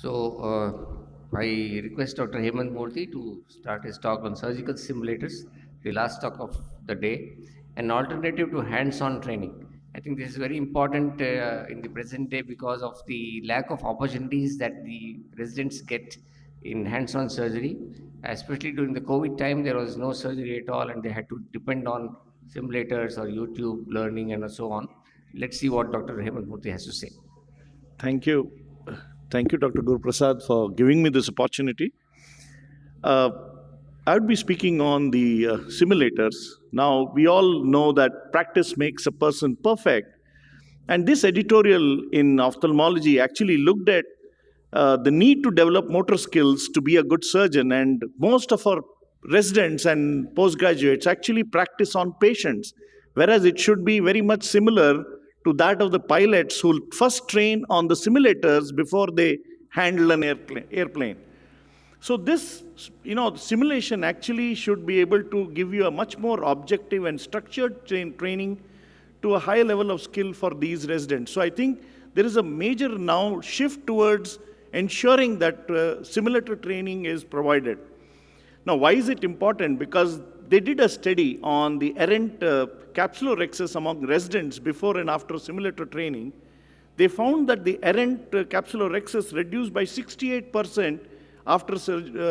I request Dr. Hemant Murthy to start his talk on surgical simulators, the last talk of the day, an alternative to hands-on training. I think this is very important in the present day because of the lack of opportunities that the residents get in hands-on surgery. Especially during the COVID time, there was no surgery at all, and they had to depend on simulators or YouTube learning and so on. Let's see what Dr. Hemant Murthy has to say. Thank you. Thank you, Dr. Guru Prasad, for giving me this opportunity. I would be speaking on the simulators. Now, we all know that practice makes a person perfect. And this editorial in ophthalmology actually looked at the need to develop motor skills to be a good surgeon. And most of our residents and postgraduates actually practice on patients, whereas it should be very much similar to that of the pilots who first train on the simulators before they handle an airplane. So this, simulation actually should be able to give you a much more objective and structured training to a higher level of skill for these residents. So I think there is a major now shift towards ensuring that simulator training is provided. Now, why is it important? Because they did a study on the errant capsulorhexis among residents before and after simulator training. They found that the errant capsulorhexis reduced by 68% after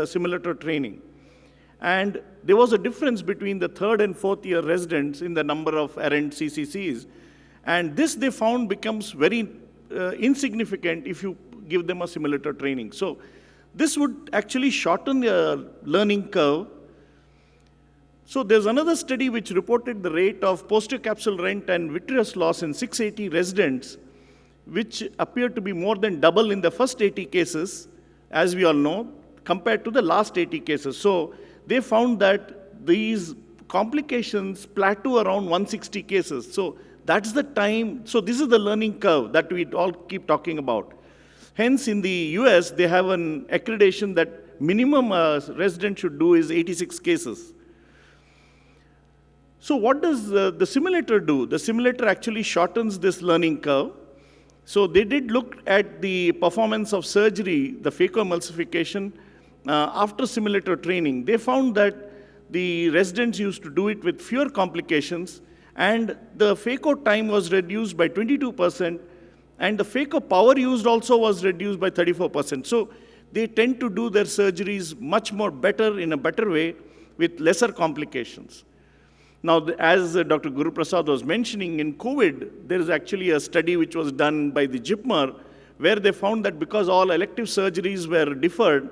simulator training. And there was a difference between the third and fourth year residents in the number of errant CCCs. And this they found becomes very insignificant if you give them a simulator training. So this would actually shorten the learning curve. So there's another study which reported the rate of posterior capsule rent and vitreous loss in 680 residents, which appeared to be more than double in the first 80 cases, as we all know, compared to the last 80 cases. So they found that these complications plateau around 160 cases. So that's the time. So this is the learning curve that we all keep talking about. Hence, in the US, they have an accreditation that minimum a resident should do is 86 cases. So what does the simulator do? The simulator actually shortens this learning curve. So they did look at the performance of surgery, the phacoemulsification, after simulator training. They found that the residents used to do it with fewer complications, and the phaco time was reduced by 22%, and the phaco power used also was reduced by 34%. So they tend to do their surgeries much more better, in a better way, with lesser complications. Now, as Dr. Guru Prasad was mentioning, in COVID, there is actually a study which was done by the JIPMER, where they found that because all elective surgeries were deferred,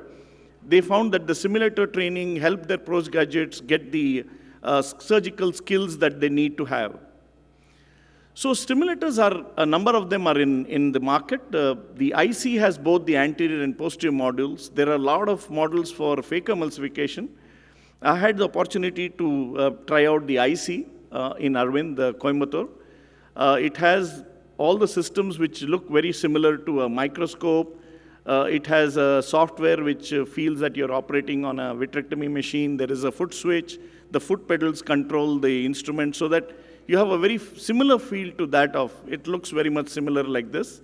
they found that the simulator training helped their postgraduates get the surgical skills that they need to have. So simulators are, a number of them are in the market. The IC has both the anterior and posterior modules. There are a lot of models for phacoemulsification. I had the opportunity to try out the IC in Arvind, Coimbatore. It has all the systems which look very similar to a microscope. It has a software which feels that you're operating on a vitrectomy machine. There is a foot switch. The foot pedals control the instrument so that you have a very similar feel to that of, it looks very much similar like this.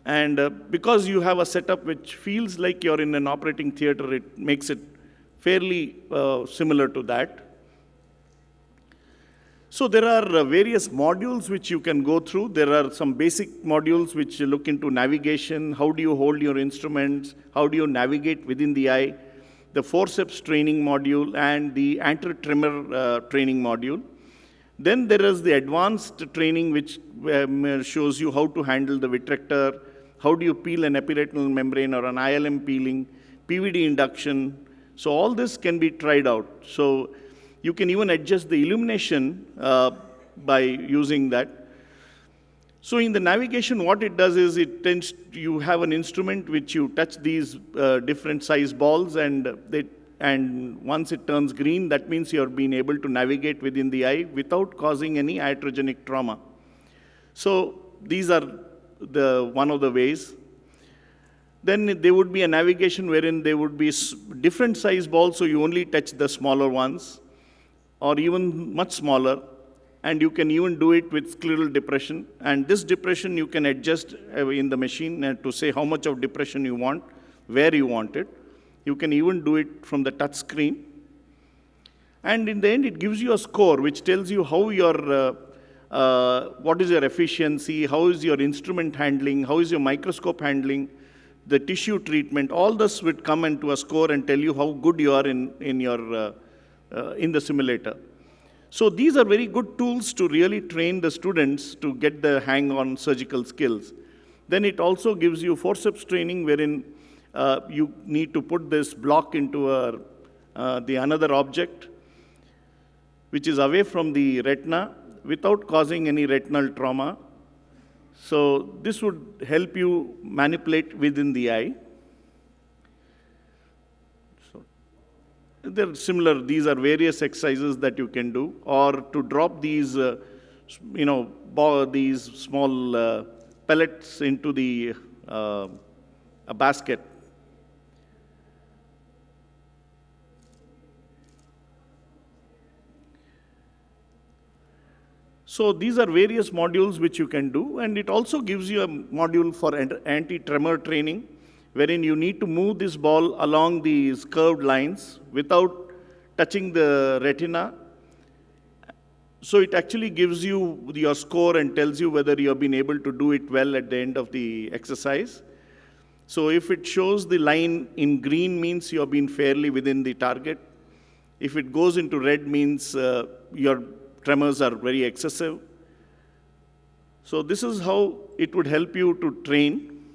And because you have a setup which feels like you're in an operating theater, it makes it fairly similar to that. So there are various modules which you can go through. There are some basic modules which look into navigation. How do you hold your instruments? How do you navigate within the eye? The forceps training module and the anterior tremor training module. Then there is the advanced training which shows you how to handle the vitrector, how do you peel an epiretinal membrane or an ILM peeling, PVD induction. So all this can be tried out. So you can even adjust the illumination by using that. So in the navigation, what it does is it tends, you have an instrument which you touch these different size balls, and once it turns green, that means you're being able to navigate within the eye without causing any iatrogenic trauma. So these are one of the ways. Then there would be a navigation wherein there would be different size balls, so you only touch the smaller ones, or even much smaller. and you can even do it with scleral depression. And this depression you can adjust in the machine to say how much of depression you want, where you want it. You can even do it from the touch screen. And in the end, it gives you a score which tells you how your, what is your efficiency, how is your instrument handling, how is your microscope handling, the tissue treatment. All this would come into a score and tell you how good you are in the simulator. So these are very good tools to really train the students to get the hang on surgical skills. Then it also gives you forceps training, wherein you need to put this block into the another object, which is away from the retina without causing any retinal trauma. So this would help you manipulate within the eye. So they're similar. These are various exercises that you can do, or to drop these, these small pellets into the a basket. So these are various modules which you can do, and it also gives you a module for anti-tremor training, wherein you need to move this ball along these curved lines without touching the retina. So it actually gives you your score and tells you whether you have been able to do it well at the end of the exercise. So if it shows the line in green, means you have been fairly within the target. If it goes into red, means your tremors are very excessive. So this is how it would help you to train.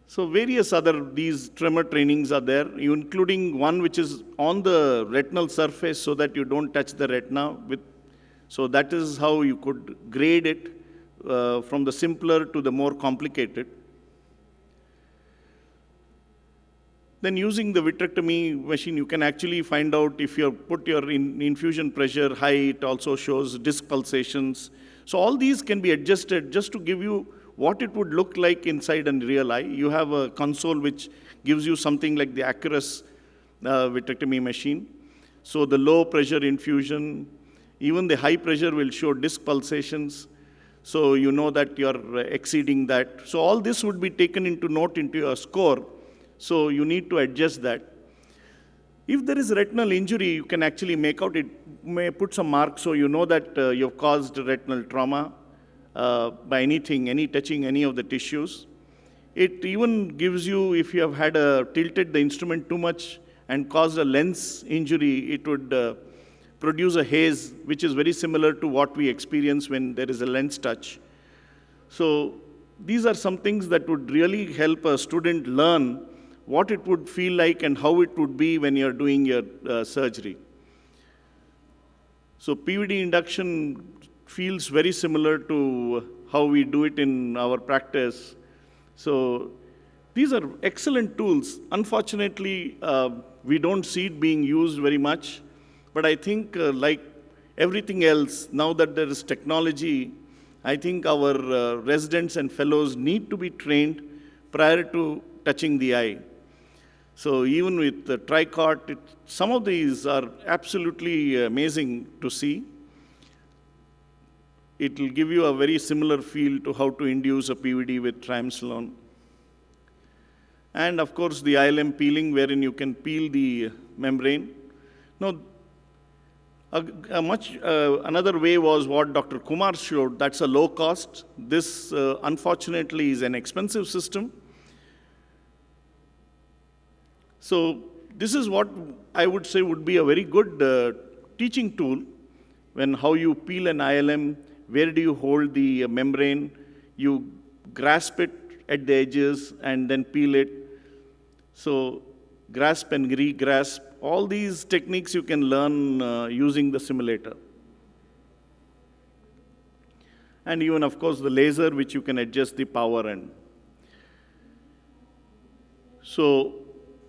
So various other these tremor trainings are there, including one which is on the retinal surface so that you don't touch the retina. So that is how you could grade it from the simpler to the more complicated. Then using the vitrectomy machine, you can actually find out if you put your infusion pressure high, it also shows disc pulsations. So all these can be adjusted just to give you what it would look like inside a real eye. You have a console which gives you something like the Acurus vitrectomy machine. So the low pressure infusion, even the high pressure will show disc pulsations. So you know that you're exceeding that. So all this would be taken into note into your score. So you need to adjust that. If there is retinal injury, you can actually make out, it may put some marks so you know that you've caused retinal trauma by anything, touching any of the tissues. It even gives you, if you have had tilted the instrument too much and caused a lens injury, it would produce a haze, which is very similar to what we experience when there is a lens touch. So these are some things that would really help a student learn what it would feel like and how it would be when you're doing your surgery. So PVD induction feels very similar to how we do it in our practice. So these are excellent tools. Unfortunately, we don't see it being used very much, but I think like everything else, now that there is technology, I think our residents and fellows need to be trained prior to touching the eye. So even with the tricot, some of these are absolutely amazing to see. It will give you a very similar feel to how to induce a PVD with triamcinolone. And of course, the ILM peeling, wherein you can peel the membrane. Now, another way was what Dr. Kumar showed. That's a low cost. This, unfortunately, is an expensive system. So this is what I would say would be a very good teaching tool, when how you peel an ILM, where do you hold the membrane, you grasp it at the edges and then peel it. So grasp and re-grasp, all these techniques you can learn using the simulator. And even, of course, the laser, which you can adjust the power and. So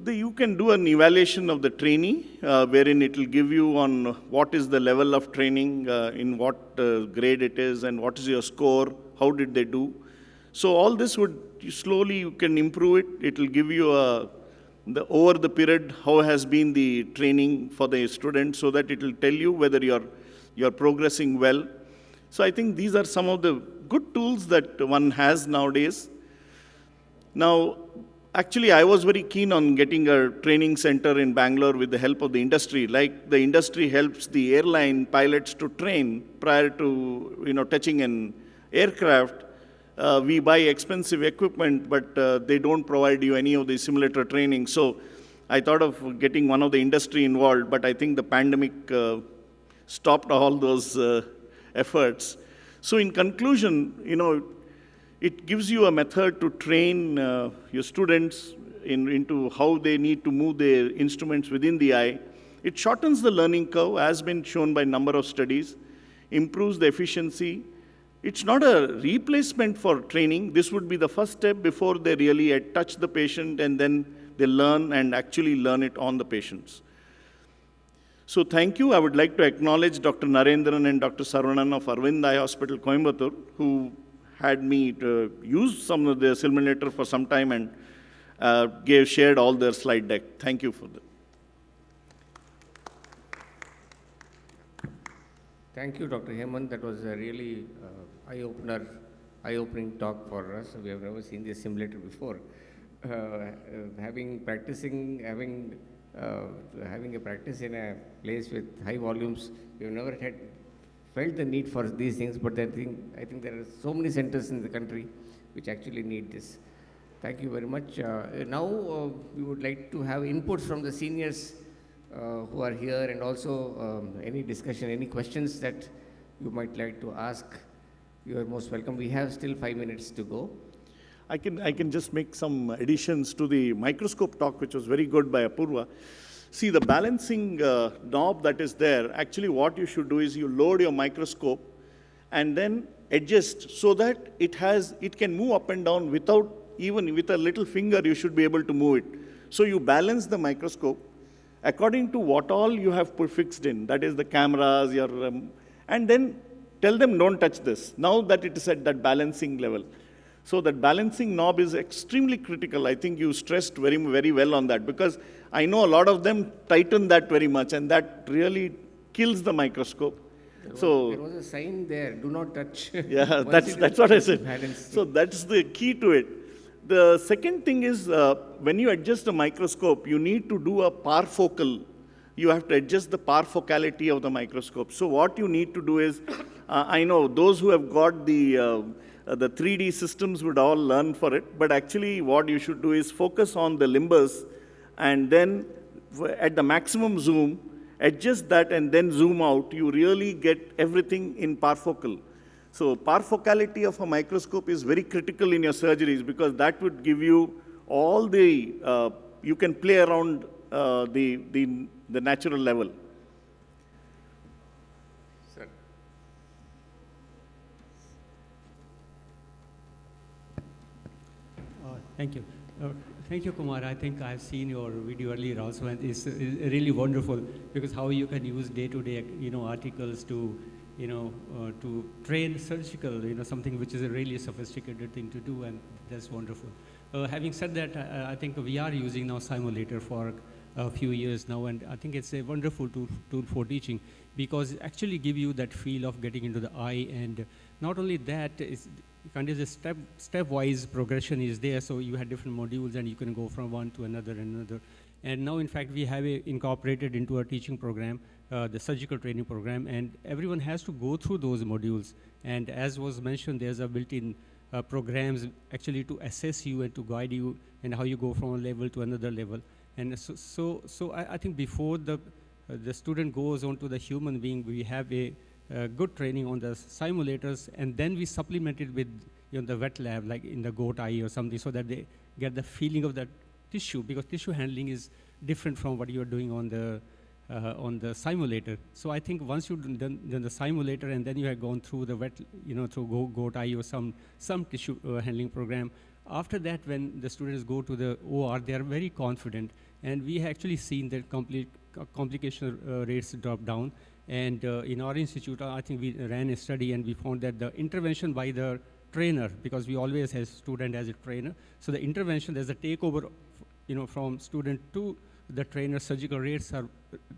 you can do an evaluation of the trainee, wherein it will give you on what is the level of training, in what grade it is, and what is your score, how did they do. So all this would slowly, you can improve it. It will give you over the period, how has been the training for the student, so that it will tell you whether you're progressing well. So I think these are some of the good tools that one has nowadays. Now, actually, I was very keen on getting a training center in Bangalore with the help of the industry. Like the industry helps the airline pilots to train prior to touching an aircraft. We buy expensive equipment, but they don't provide you any of the simulator training. So I thought of getting one of the industry involved, but I think the pandemic stopped all those efforts. So in conclusion, it gives you a method to train your students into how they need to move their instruments within the eye. It shortens the learning curve, as been shown by a number of studies, improves the efficiency. It's not a replacement for training. This would be the first step before they really touch the patient, and then they learn and actually learn it on the patients. So thank you. I would like to acknowledge Dr. Narendran and Dr. Saravanan of Arvind Eye Hospital, Coimbatore, who had me to use some of the simulator for some time and shared all their slide deck. Thank you for that. Thank you, Dr. Hemant. That was a really eye-opening talk for us. We have never seen this simulator before. Having a practice in a place with high volumes, we have never felt the need for these things, but I think there are so many centers in the country which actually need this. Thank you very much. Now we would like to have inputs from the seniors who are here, and also any discussion, any questions that you might like to ask. You are most welcome. We have still 5 minutes to go. I can just make some additions to the microscope talk, which was very good by Apurva. See, the balancing knob that is there, actually what you should do is you load your microscope and then adjust so that it can move up and down without, even with a little finger, you should be able to move it. So you balance the microscope according to what all you have fixed in, that is the cameras, and then tell them don't touch this, now that it is at that balancing level. So that balancing knob is extremely critical. I think you stressed very, very well on that, because I know a lot of them tighten that very much, and that really kills the microscope. There was a sign there, do not touch. Yeah, that's what I said. So that's the key to it. The second thing is, when you adjust the microscope, you need to do a parfocal. You have to adjust the parfocality of the microscope. So what you need to do is, I know those who have got the 3D systems would all learn for it, but actually what you should do is focus on the limbus, and then at the maximum zoom, adjust that and then zoom out. You really get everything in parfocal. So parfocality of a microscope is very critical in your surgeries, because that would give you all the, you can play around the natural level. Sir. Thank you. Thank you, Kumar. I think I've seen your video earlier also, and it's really wonderful, because how you can use day-to-day, articles to, to train surgical, something which is a really sophisticated thing to do, and that's wonderful. Having said that, I think we are using now simulator for a few years now, and I think it's a wonderful tool for teaching, because it actually give you that feel of getting into the eye, and not only that, it's kind of a stepwise progression is there, so you have different modules and you can go from one to another and another. And now, in fact, we have incorporated into our teaching program, the surgical training program, and everyone has to go through those modules. And as was mentioned, there's a built-in programs actually to assess you and to guide you and how you go from one level to another level. And so I think before the student goes on to the human being, we have a good training on the simulators, and then we supplement it with the wet lab, like in the goat eye or something, so that they get the feeling of that tissue, because tissue handling is different from what you are doing on the simulator. So I think once you've done the simulator, and then you have gone through the wet, through goat eye or some tissue handling program, after that, when the students go to the OR, they are very confident, and we have actually seen that complication rates drop down. And in our institute, I think we ran a study, and we found that the intervention by the trainer, because we always have student as a trainer, so the intervention, there's a takeover, from student to the trainer, surgical rates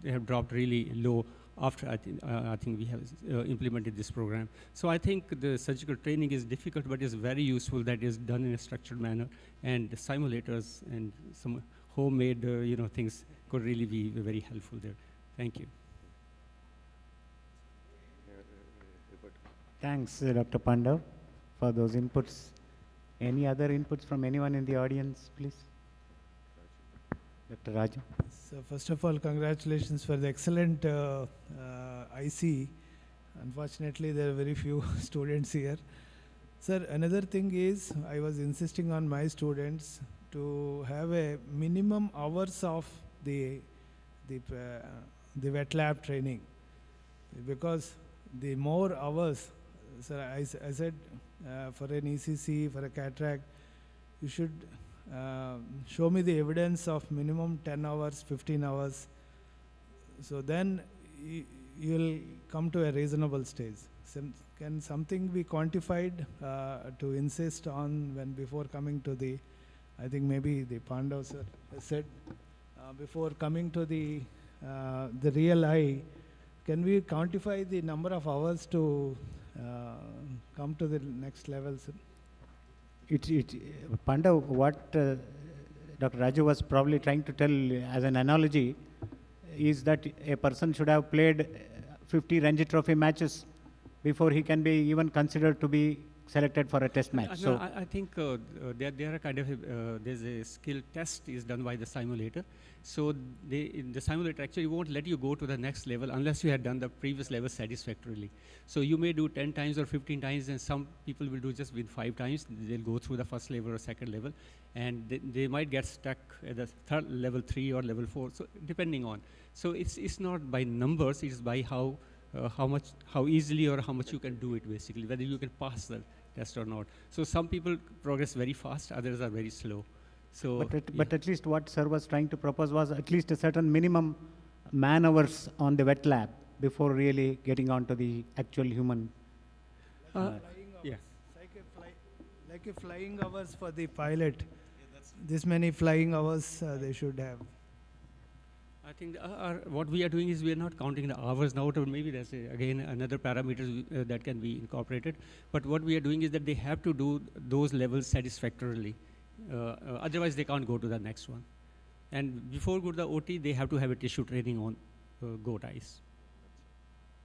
they have dropped really low after I think we have implemented this program. So I think the surgical training is difficult, but it's very useful that is done in a structured manner, and the simulators and some homemade things could really be very helpful there. Thank you. Thanks, Dr. Pandav, for those inputs. Any other inputs from anyone in the audience, please? Dr. Raju. So first of all, congratulations for the excellent IC. Unfortunately, there are very few students here. Sir, another thing is, I was insisting on my students to have a minimum hours of the wet lab training, because the more hours, sir, I said for an ECC, for a cataract, you should show me the evidence of minimum 10 hours, 15 hours. So then you'll come to a reasonable stage. Can something be quantified to insist on when before coming to the, I think maybe the Pandav sir said, before coming to the real eye, can we quantify the number of hours to come to the next level, sir? Pandav, what Dr. Raju was probably trying to tell as an analogy is that a person should have played 50 Ranji Trophy matches before he can be even considered to be selected for a test match. So I think there are kind of there's a skill test is done by the simulator. So in the simulator actually won't let you go to the next level unless you had done the previous level satisfactorily. So you may do 10 times or 15 times, and some people will do just with 5 times. They'll go through the first level or second level, and they might get stuck at the third level 3 or level 4. So depending on. So it's not by numbers. It's by how easily or how much you can do it, basically, whether you can pass the test or not. So some people progress very fast, others are very slow. So, but at least what sir was trying to propose was at least a certain minimum man hours on the wet lab before really getting on to the actual human. Yeah. Like a flying hours for the pilot. This many flying hours they should have. I think what we are doing is we are not counting the hours now, or maybe there's again another parameters that can be incorporated. But what we are doing is that they have to do those levels satisfactorily. Otherwise, they can't go to the next one. And before go to the OT, they have to have a tissue training on goat eyes.